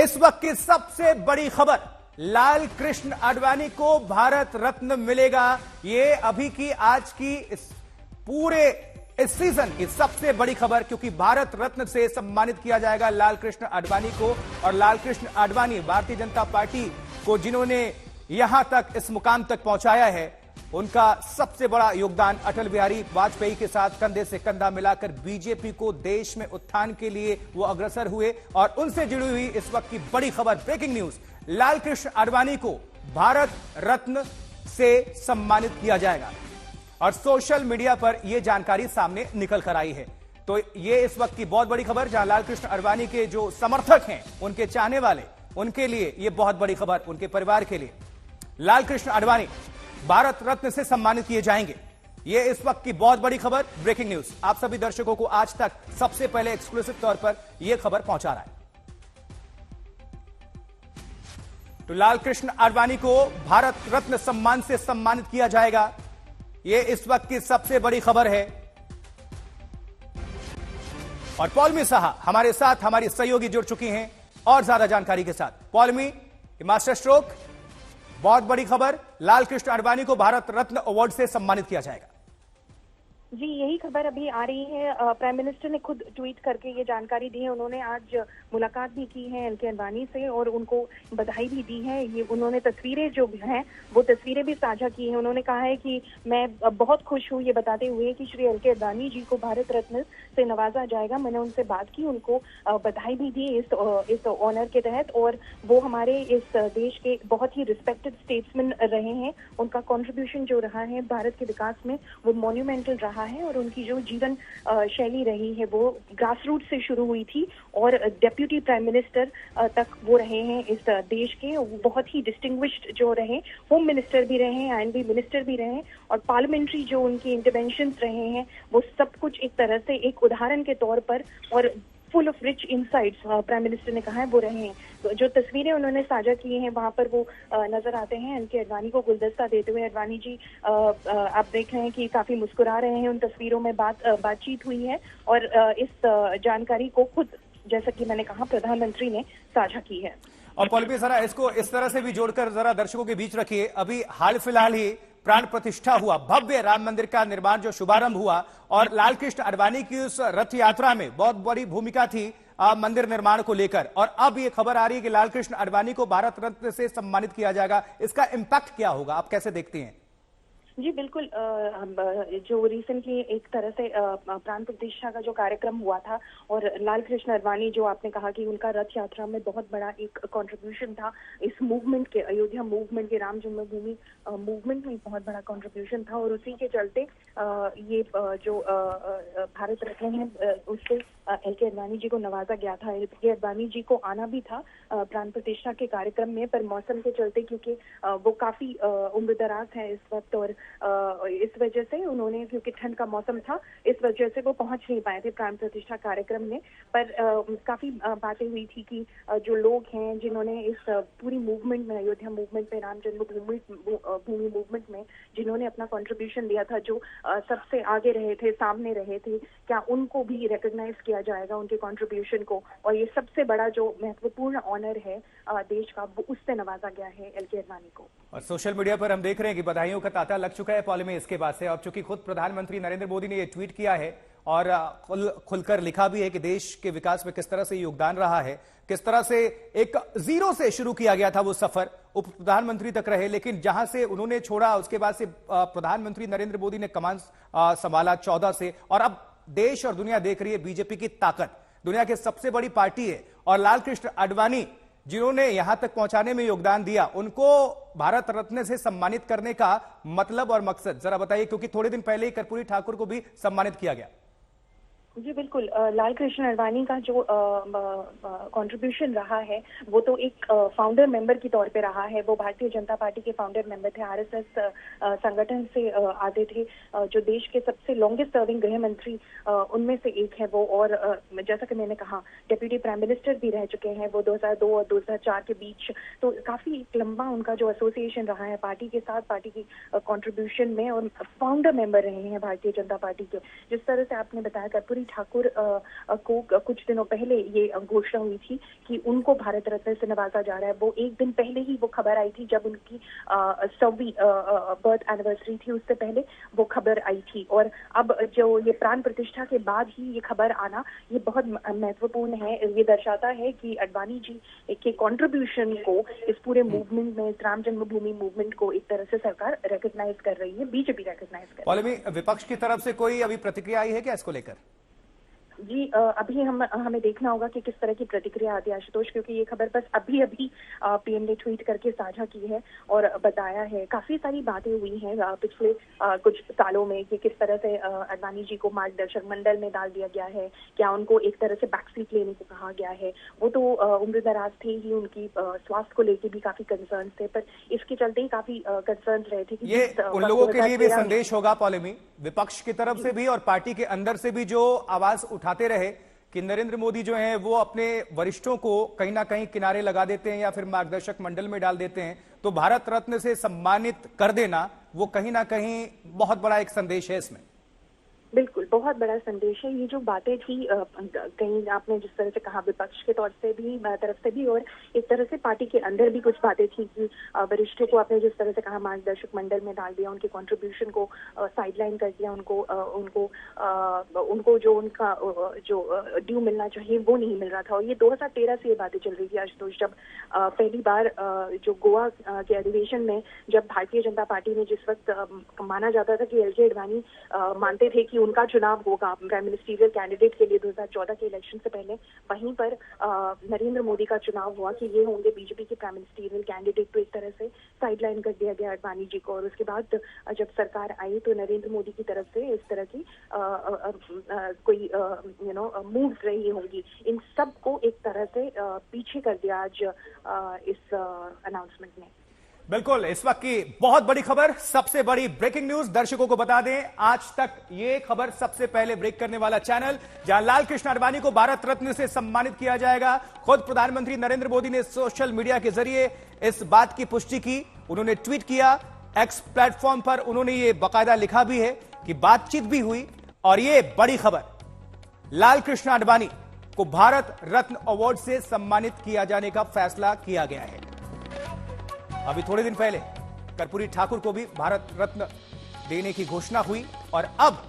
इस वक्त की सबसे बड़ी खबर, लाल कृष्ण आडवाणी को भारत रत्न मिलेगा। ये अभी की आज की पूरे इस सीजन की सबसे बड़ी खबर, क्योंकि भारत रत्न से सम्मानित किया जाएगा लाल कृष्ण आडवाणी को। और लाल कृष्ण आडवाणी भारतीय जनता पार्टी को जिन्होंने यहां तक इस मुकाम तक पहुंचाया है, उनका सबसे बड़ा योगदान अटल बिहारी वाजपेयी के साथ कंधे से कंधा मिलाकर बीजेपी को देश में उत्थान के लिए वो अग्रसर हुए। और उनसे जुड़ी हुई इस वक्त की बड़ी खबर, ब्रेकिंग न्यूज, लाल कृष्ण आडवाणी को भारत रत्न से सम्मानित किया जाएगा। और सोशल मीडिया पर यह जानकारी सामने निकल कर आई है। तो ये इस वक्त की बहुत बड़ी खबर, जहां लाल कृष्ण आडवाणी के जो समर्थक हैं, उनके चाहने वाले, उनके लिए यह बहुत बड़ी खबर, उनके परिवार के लिए। लाल कृष्ण आडवाणी भारत रत्न से सम्मानित किए जाएंगे। यह इस वक्त की बहुत बड़ी खबर, ब्रेकिंग न्यूज, आप सभी दर्शकों को आज तक सबसे पहले एक्सक्लूसिव तौर पर यह खबर पहुंचा रहा है। तो लाल कृष्ण आडवाणी को भारत रत्न सम्मान से सम्मानित किया जाएगा। यह इस वक्त की सबसे बड़ी खबर है। और पौलमी साहा हमारे साथ, हमारी सहयोगी जुड़ चुकी हैं और ज्यादा जानकारी के साथ। पौलमी, मास्टर स्ट्रोक, बहुत बड़ी खबर, लाल कृष्ण आडवाणी को भारत रत्न अवार्ड से सम्मानित किया जाएगा। जी, यही खबर अभी आ रही है। प्राइम मिनिस्टर ने खुद ट्वीट करके ये जानकारी दी है। उन्होंने आज मुलाकात भी की है एलके आडवाणी से और उनको बधाई भी दी है। ये उन्होंने तस्वीरें जो हैं वो तस्वीरें भी साझा की हैं। उन्होंने कहा है कि मैं बहुत खुश हूँ, ये बताते हुए कि श्री एलके आडवाणी जी को भारत रत्न से नवाजा जाएगा। मैंने उनसे बात की, उनको बधाई भी दी इस ऑनर के तहत। और वो हमारे इस देश के बहुत ही रिस्पेक्टेड स्टेट्समैन रहे हैं। उनका कॉन्ट्रीब्यूशन जो रहा है भारत के विकास में वो मॉन्यूमेंटल रहा है। और उनकी जो जीवन शैली रही है वो ग्रास रूट से शुरू हुई थी और डेप्यूटी प्राइम मिनिस्टर तक वो रहे हैं इस देश के। बहुत ही डिस्टिंग्विश्ड जो रहे, होम मिनिस्टर भी रहे हैं, आईएनबी मिनिस्टर भी रहे, और पार्लियामेंट्री जो उनकी इंटरवेंशंस रहे हैं वो सब कुछ एक तरह से एक उदाहरण के तौर पर और full of rich insights, prime minister ने कहा है, वो रहे हैं। तो जो तस्वीरें उन्होंने साझा की हैं वहां पर वो नजर आते हैं एलके आडवाणी को गुलदस्ता देते हुए। आडवाणी जी आप देख रहे हैं कि काफी मुस्कुरा रहे हैं। उन तस्वीरों में बातचीत हुई है और इस जानकारी को खुद, जैसा कि मैंने कहा, प्रधानमंत्री ने साझा की है। और पौलमी, जरा इसको इस तरह से भी जोड़कर जरा दर्शकों के बीच रखिए। अभी हाल फिलहाल ही प्राण प्रतिष्ठा हुआ, भव्य राम मंदिर का निर्माण जो शुभारंभ हुआ, और लाल कृष्ण आडवाणी की उस रथ यात्रा में बहुत बड़ी भूमिका थी मंदिर निर्माण को लेकर। और अब ये खबर आ रही है कि लाल कृष्ण आडवाणी को भारत रत्न से सम्मानित किया जाएगा। इसका इंपैक्ट क्या होगा, आप कैसे देखती हैं? जी बिल्कुल, जो रिसेंटली एक तरह से प्राण प्रतिष्ठा का जो कार्यक्रम हुआ था और लाल कृष्ण आडवाणी, जो आपने कहा कि उनका रथ यात्रा में बहुत बड़ा एक कंट्रीब्यूशन था इस मूवमेंट के, अयोध्या मूवमेंट के, राम जन्मभूमि मूवमेंट में बहुत बड़ा कंट्रीब्यूशन था। और उसी के चलते ये जो भारत रत्न है उससे एलके आडवाणी जी को नवाजा गया था। एलके आडवाणी जी को आना भी था प्राण प्रतिष्ठा के कार्यक्रम में, पर मौसम के चलते, क्योंकि वो काफी उम्रदराज है इस वक्त, और इस वजह से उन्होंने, क्योंकि ठंड का मौसम था, इस वजह से वो पहुंच नहीं पाए थे प्राण प्रतिष्ठा कार्यक्रम में। पर काफी बातें हुई थी कि जो लोग हैं जिन्होंने इस पूरी मूवमेंट में, अयोध्या मूवमेंट में, राम जन्मभूमि मूवमेंट में जिन्होंने अपना कंट्रीब्यूशन दिया था, जो सबसे आगे रहे थे, सामने रहे थे, क्या उनको भी रिकॉग्नाइज किया जाएगा उनके कंट्रीब्यूशन को। और ये सबसे बड़ा जो महत्वपूर्ण ऑनर है देश का, वो उससे नवाजा गया है एलके आडवाणी को। और सोशल मीडिया पर हम देख रहे हैं कि बधाइयों का तांता लग चुका है पौलमी इसके बाद से। और चूंकि खुद प्रधानमंत्री नरेंद्र मोदी ने यह ट्वीट किया है और खुलकर लिखा भी है कि देश के विकास में किस तरह से योगदान रहा है, किस तरह से एक जीरो से शुरू किया गया था वो सफर, उप प्रधानमंत्री तक रहे, लेकिन जहां से उन्होंने छोड़ा उसके बाद से प्रधानमंत्री नरेंद्र मोदी ने कमान संभाला 14 से, और अब देश और दुनिया देख रही है बीजेपी की ताकत। दुनिया की सबसे बड़ी पार्टी है और लाल कृष्ण आडवाणी जिन्होंने यहां तक पहुंचाने में योगदान दिया, उनको भारत रत्न से सम्मानित करने का मतलब और मकसद जरा बताइए, क्योंकि थोड़े दिन पहले ही कर्पूरी ठाकुर को भी सम्मानित किया गया। जी बिल्कुल, लाल कृष्ण आडवाणी का जो कंट्रीब्यूशन रहा है वो तो एक फाउंडर मेंबर के तौर पे रहा है। वो भारतीय जनता पार्टी के फाउंडर मेंबर थे, आरएसएस संगठन से आते थे, जो देश के सबसे लॉन्गेस्ट सर्विंग गृह मंत्री उनमें से एक है वो। और जैसा कि मैंने कहा, डेप्यूटी प्राइम मिनिस्टर भी रह चुके हैं वो 2002 और 2004 के बीच। तो काफी लंबा उनका जो एसोसिएशन रहा है पार्टी के साथ, पार्टी की कंट्रीब्यूशन में, और फाउंडर मेंबर रहे हैं भारतीय जनता पार्टी के। जिस तरह से आपने बताया, कर्पूरी कर्पूरी ठाकुर को कुछ दिनों पहले ये घोषणा हुई थी कि उनको भारत रत्न से नवाजा जा रहा है। वो एक दिन पहले ही वो खबर आई थी, जब उनकी 100वीं बर्थ एनिवर्सरी थी, उससे पहले वो खबर आई थी। और अब जो ये प्राण प्रतिष्ठा के बाद ही ये खबर आना, ये बहुत महत्वपूर्ण है। ये दर्शाता है कि आडवाणी जी के कंट्रीब्यूशन को इस पूरे मूवमेंट में, राम जन्मभूमि मूवमेंट को एक तरह से सरकार रिकॉग्नाइज कर रही है, बीजेपी रिकॉग्नाइज कर रही है। पॉलिमी, विपक्ष की तरफ से कोई अभी प्रतिक्रिया आई है क्या इसको लेकर? जी, अभी हमें देखना होगा कि किस तरह की प्रतिक्रिया आती है आशुतोष, क्योंकि ये खबर बस अभी पीएम ने ट्वीट करके साझा की है और बताया है। काफी सारी बातें हुई हैं पिछले कुछ सालों में कि किस तरह से आडवाणी जी को मार्गदर्शक मंडल में डाल दिया गया है, क्या उनको एक तरह से बैकसीट लेने को कहा गया है। वो तो उम्र दराज थे ही, उनकी स्वास्थ्य को लेकर भी काफी कंसर्न थे, पर इसके चलते ही काफी कंसर्न रहे थे कि ये उन लोगों के लिए भी संदेश होगा पॉलिमी, विपक्ष की तरफ से भी और पार्टी के अंदर से भी, जो आवाज उठाते रहे कि नरेंद्र मोदी जो हैं वो अपने वरिष्ठों को कहीं ना कहीं किनारे लगा देते हैं या फिर मार्गदर्शक मंडल में डाल देते हैं, तो भारत रत्न से सम्मानित कर देना वो कहीं ना कहीं बहुत बड़ा एक संदेश है इसमें। बिल्कुल, बहुत बड़ा संदेश है। ये जो बातें थी, कहीं आपने जिस तरह से कहा विपक्ष के तौर से भी, तरफ से भी, और एक तरह से पार्टी के अंदर भी कुछ बातें थी कि वरिष्ठों को आपने जिस तरह से कहा मार्गदर्शक मंडल में डाल दिया, उनके कंट्रीब्यूशन को साइडलाइन कर दिया, उनको जो उनका जो ड्यू मिलना चाहिए वो नहीं मिल रहा था। और ये 2013 से ये बातें चल रही थी आशुतोष, जब पहली बार जो गोवा के अधिवेशन में, जब भारतीय जनता पार्टी ने जिस वक्त माना जाता था कि एलके आडवाणी मानते थे कि उनका चुनाव होगा प्राइम मिनिस्टरियल कैंडिडेट के लिए 2014 के इलेक्शन से पहले, वहीं पर नरेंद्र मोदी का चुनाव हुआ कि ये होंगे बीजेपी के प्राइम मिनिस्टरियल कैंडिडेट, तो एक तरह से साइडलाइन कर दिया गया आडवाणी जी को। और उसके बाद जब सरकार आई तो नरेंद्र मोदी की तरफ से इस तरह की कोई मूव्स रही होंगी, इन सब को एक तरह से पीछे कर दिया आज इस अनाउंसमेंट ने। बिल्कुल, इस वक्त की बहुत बड़ी खबर, सबसे बड़ी ब्रेकिंग न्यूज दर्शकों को बता दें, आज तक ये खबर सबसे पहले ब्रेक करने वाला चैनल, जहां लाल कृष्ण आडवाणी को भारत रत्न से सम्मानित किया जाएगा। खुद प्रधानमंत्री नरेंद्र मोदी ने सोशल मीडिया के जरिए इस बात की पुष्टि की। उन्होंने ट्वीट किया, एक्स प्लेटफॉर्म पर उन्होंने ये बाकायदा लिखा भी है कि बातचीत भी हुई और ये बड़ी खबर, लाल कृष्ण आडवाणी को भारत रत्न अवार्ड से सम्मानित किया जाने का फैसला किया गया है। अभी थोड़े दिन पहले कर्पूरी ठाकुर को भी भारत रत्न देने की घोषणा हुई और अब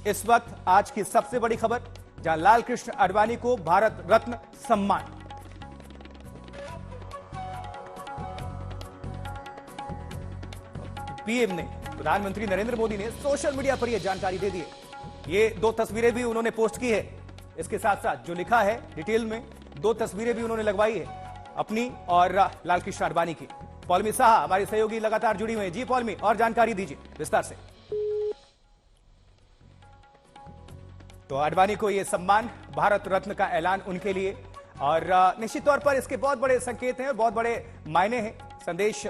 इस वक्त आज की सबसे बड़ी खबर, जहां लाल कृष्ण आडवाणी को भारत रत्न सम्मान। पीएम ने, प्रधानमंत्री नरेंद्र मोदी ने सोशल मीडिया पर यह जानकारी दे दी है। ये 2 तस्वीरें भी उन्होंने पोस्ट की है, इसके साथ साथ जो लिखा है डिटेल में 2 तस्वीरें भी उन्होंने लगवाई है, अपनी और लाल कृष्ण आडवाणी की। पॉलमी साहा हमारी सहयोगी लगातार जुड़ी हुई है। जी पॉलमी, और जानकारी दीजिए विस्तार से। तो आडवाणी को यह सम्मान, भारत रत्न का ऐलान उनके लिए, और निश्चित तौर पर इसके बहुत बड़े संकेत हैं, बहुत बड़े मायने हैं, संदेश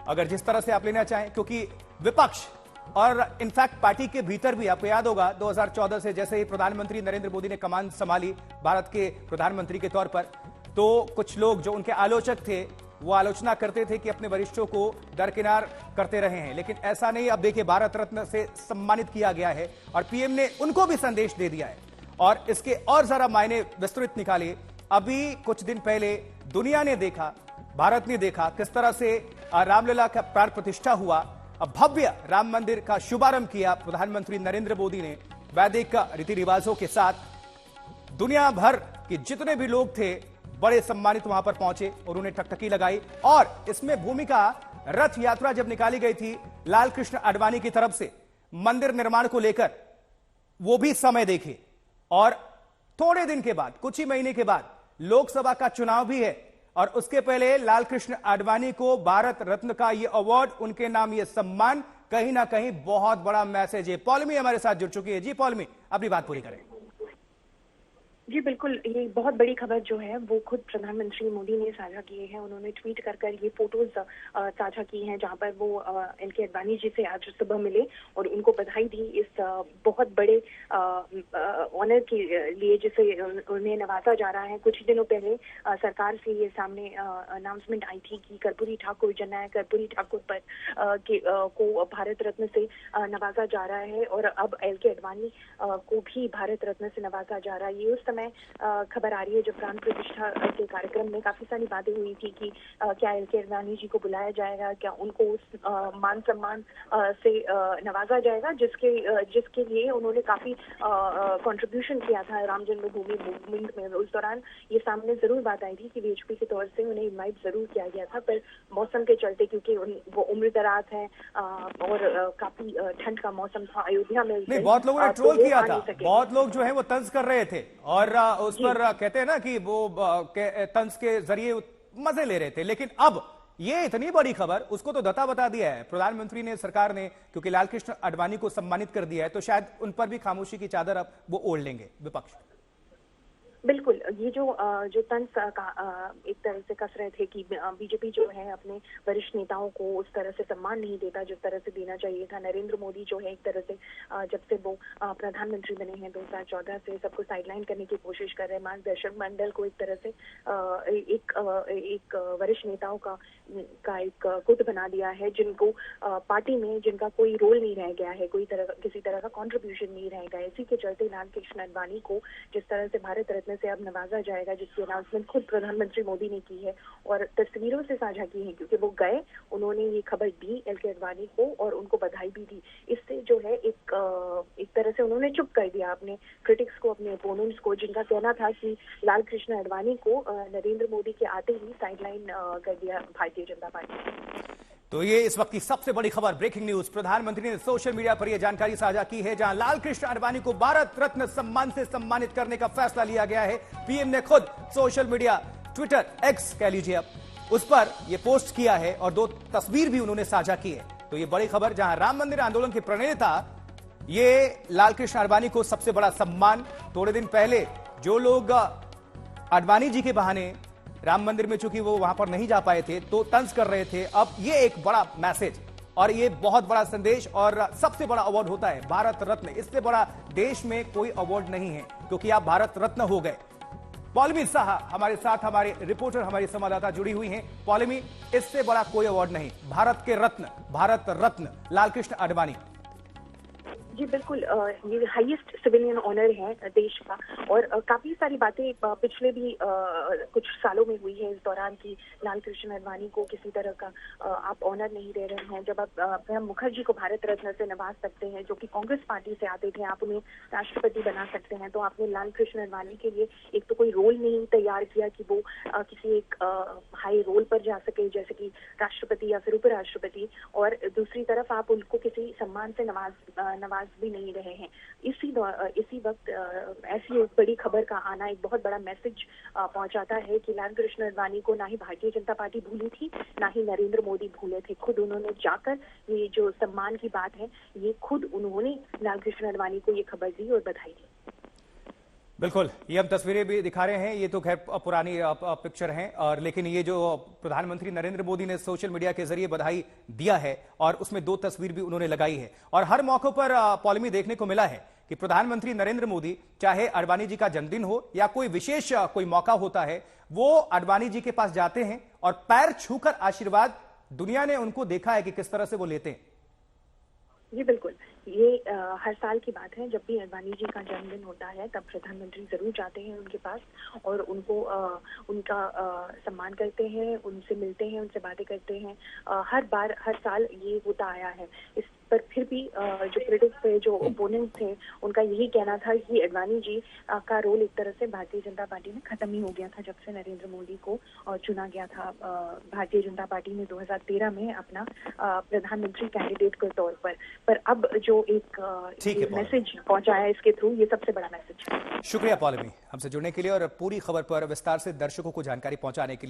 अगर जिस तरह से आप लेना चाहें, क्योंकि विपक्ष और इनफैक्ट पार्टी के भीतर भी आपको याद होगा 2014 से जैसे ही प्रधानमंत्री नरेंद्र मोदी ने कमान संभाली भारत के प्रधानमंत्री के तौर पर, तो कुछ लोग जो उनके आलोचक थे वो आलोचना करते थे कि अपने वरिष्ठों को दरकिनार करते रहे हैं, लेकिन ऐसा नहीं। अब देखिए भारत रत्न से सम्मानित किया गया है और पीएम ने उनको भी संदेश दे दिया है। और इसके और जरा मायने विस्तृत निकालिए। अभी कुछ दिन पहले दुनिया ने देखा, भारत ने देखा किस तरह से रामलला का प्राण प्रतिष्ठा हुआ, भव्य राम मंदिर का शुभारंभ किया प्रधानमंत्री नरेंद्र मोदी ने वैदिक रीति रिवाजों के साथ। दुनिया भर के जितने भी लोग थे बड़े सम्मानित वहां पर पहुंचे और उन्हें टकटकी लगाई। और इसमें भूमिका, रथ यात्रा जब निकाली गई थी लाल कृष्ण आडवाणी की तरफ से मंदिर निर्माण को लेकर, वो भी समय देखे। और थोड़े दिन के बाद, कुछ ही महीने के बाद लोकसभा का चुनाव भी है और उसके पहले लाल कृष्ण आडवाणी को भारत रत्न का यह अवार्ड, उनके नाम यह सम्मान, कहीं ना कहीं बहुत बड़ा मैसेज है। पॉलमी हमारे साथ जुड़ चुकी है। जी पॉलमी, अपनी बात पूरी करें। जी बिल्कुल, ये बहुत बड़ी खबर जो है वो खुद प्रधानमंत्री मोदी ने साझा किए हैं। उन्होंने ट्वीट कर ये फोटोज साझा की हैं, जहां पर वो एलके अडवाणी जी से आज सुबह मिले और उनको बधाई दी इस बहुत बड़े ऑनर के लिए जिसे उन्हें नवाजा जा रहा है। कुछ ही दिनों पहले सरकार से ये सामने अनाउंसमेंट आई थी कि कर्पूरी ठाकुर, जननायक कर्पूरी ठाकुर पर को भारत रत्न से नवाजा जा रहा है और अब एलके अडवाणी को भी भारत रत्न से नवाजा जा रहा है। ये उस समय खबर आ रही है जब प्राण प्रतिष्ठा के कार्यक्रम में काफी सारी बातें हुई थी कि क्या एलके अडवाणी जी को बुलाया जाएगा, क्या उनको उस मान सम्मान से नवाजा जाएगा जिसके लिए उन्होंने काफी कंट्रीब्यूशन किया था राम जन्मभूमि मूवमेंट में। उस दौरान ये सामने जरूर बात आई थी कि बीजेपी के तौर से उन्हें इनवाइट जरूर किया गया था, पर मौसम के चलते, क्योंकि वो उम्र दराज है और काफी ठंड का मौसम था अयोध्या में। नहीं, बहुत लोगों ने ट्रोल किया था, बहुत लोग जो है वो तंज कर रहे थे और उस पर कहते हैं ना कि वो तंज के जरिए मजे ले रहे थे। लेकिन अब ये इतनी बड़ी खबर, उसको तो दता बता दिया है प्रधानमंत्री ने, सरकार ने, क्योंकि लालकृष्ण आडवाणी को सम्मानित कर दिया है, तो शायद उन पर भी खामोशी की चादर अब वो ओढ़ लेंगे विपक्ष। बिल्कुल, ये जो तंज एक तरह से कस रहे थे कि बीजेपी जो है अपने वरिष्ठ नेताओं को उस तरह से सम्मान नहीं देता जिस तरह से देना चाहिए था। नरेंद्र मोदी जो है एक तरह से जब से वो प्रधानमंत्री बने हैं 2014 से सबको साइडलाइन करने की कोशिश कर रहे हैं। मार्गदर्शक मंडल को एक तरह से एक वरिष्ठ नेताओं का एक गुट बना दिया है, जिनको पार्टी में जिनका कोई रोल नहीं रह गया है, किसी तरह का कॉन्ट्रीब्यूशन नहीं रह गया। इसी के चलते लालकृष्ण आडवाणी को जिस तरह से भारत रत्न से अब नवाजा जाएगा, जिसकी अनाउंसमेंट खुद प्रधानमंत्री मोदी ने की है और तस्वीरों से साझा की है, क्योंकि वो गए, उन्होंने ये खबर दी एलके अडवाणी को और उनको बधाई भी दी। इससे जो है एक तरह से उन्होंने चुप कर दिया अपने क्रिटिक्स को, अपने ओपोनेंट्स को, जिनका कहना था कि लालकृष्ण आडवाणी को नरेंद्र मोदी के आते ही साइडलाइन कर दिया भारतीय जनता पार्टी। तो ये इस वक्त की सबसे बड़ी खबर, ब्रेकिंग न्यूज। प्रधानमंत्री ने सोशल मीडिया पर यह जानकारी साझा की है, जहां लालकृष्ण आडवाणी को भारत रत्न सम्मान से सम्मानित करने का फैसला लिया गया है। पीएम ने खुद सोशल मीडिया, ट्विटर, एक्स कह लीजिए अब, उस पर यह पोस्ट किया है और 2 तस्वीर भी उन्होंने साझा की है। तो ये बड़ी खबर, जहां राम मंदिर आंदोलन के प्रणेता ये लालकृष्ण आडवाणी को सबसे बड़ा सम्मान। थोड़े दिन पहले जो लोग आडवाणी जी के बहाने राम मंदिर में, चूंकि वो वहां पर नहीं जा पाए थे, तो तंज कर रहे थे, अब ये एक बड़ा मैसेज और ये बहुत बड़ा संदेश और सबसे बड़ा अवार्ड होता है भारत रत्न। इससे बड़ा देश में कोई अवार्ड नहीं है, क्योंकि आप भारत रत्न हो गए। पौलमी साहा हमारे साथ, हमारे रिपोर्टर, हमारी संवाददाता जुड़ी हुई हैं। पौलमी, इससे बड़ा कोई अवार्ड नहीं, भारत के रत्न, भारत रत्न लालकृष्ण आडवाणी। जी बिल्कुल, ये हाईएस्ट सिविलियन ऑनर है देश का और काफी सारी बातें पिछले भी कुछ सालों में हुई है इस दौरान कि लालकृष्ण आडवाणी को किसी तरह का आप ऑनर नहीं दे रहे हैं। जब आप प्रणब मुखर्जी को भारत रत्न से नवाज सकते हैं, जो कि कांग्रेस पार्टी से आते थे, आप उन्हें राष्ट्रपति बना सकते हैं, तो आपने लालकृष्ण आडवाणी के लिए एक तो कोई रोल नहीं तैयार किया कि वो किसी एक हाई रोल पर जा सके, जैसे कि राष्ट्रपति या फिर उपराष्ट्रपति, और दूसरी तरफ आप उनको किसी सम्मान से नवाज भी नहीं रहे हैं। इसी वक्त ऐसी एक बड़ी खबर का आना एक बहुत बड़ा मैसेज पहुंचाता है कि लालकृष्ण आडवाणी को ना ही भारतीय जनता पार्टी भूली थी, ना ही नरेंद्र मोदी भूले थे। खुद उन्होंने जाकर ये जो सम्मान की बात है, ये खुद उन्होंने लालकृष्ण आडवाणी को ये खबर दी और बधाई दी। बिल्कुल, ये हम तस्वीरें भी दिखा रहे हैं, ये तो खैर पुरानी पिक्चर हैं, और लेकिन ये जो प्रधानमंत्री नरेंद्र मोदी ने सोशल मीडिया के जरिए बधाई दिया है और उसमें 2 तस्वीर भी उन्होंने लगाई है। और हर मौके पर पॉलिमी देखने को मिला है कि प्रधानमंत्री नरेंद्र मोदी, चाहे आडवाणी जी का जन्मदिन हो या कोई विशेष कोई मौका होता है, वो आडवाणी जी के पास जाते हैं और पैर छूकर आशीर्वाद, दुनिया ने उनको देखा है कि किस तरह से वो लेते हैं। जी बिल्कुल, ये हर साल की बात है। जब भी आडवाणी जी का जन्मदिन होता है तब प्रधानमंत्री जरूर जाते हैं उनके पास और उनको उनका सम्मान करते हैं, उनसे मिलते हैं, उनसे बातें करते हैं। हर साल ये होता आया है। इस पर फिर भी जो क्रिटिक्स थे, जो ओपोनेंट थे, उनका यही कहना था कि आडवाणी जी का रोल एक तरह से भारतीय जनता पार्टी में खत्म ही हो गया था जब से नरेंद्र मोदी को चुना गया था भारतीय जनता पार्टी ने 2013 में अपना प्रधानमंत्री कैंडिडेट के तौर पर अब जो एक मैसेज पहुंचा है इसके थ्रू, ये सबसे बड़ा मैसेज है। शुक्रिया पौलमी, हमसे जुड़ने के लिए और पूरी खबर पर विस्तार से दर्शकों को जानकारी पहुंचाने के लिए।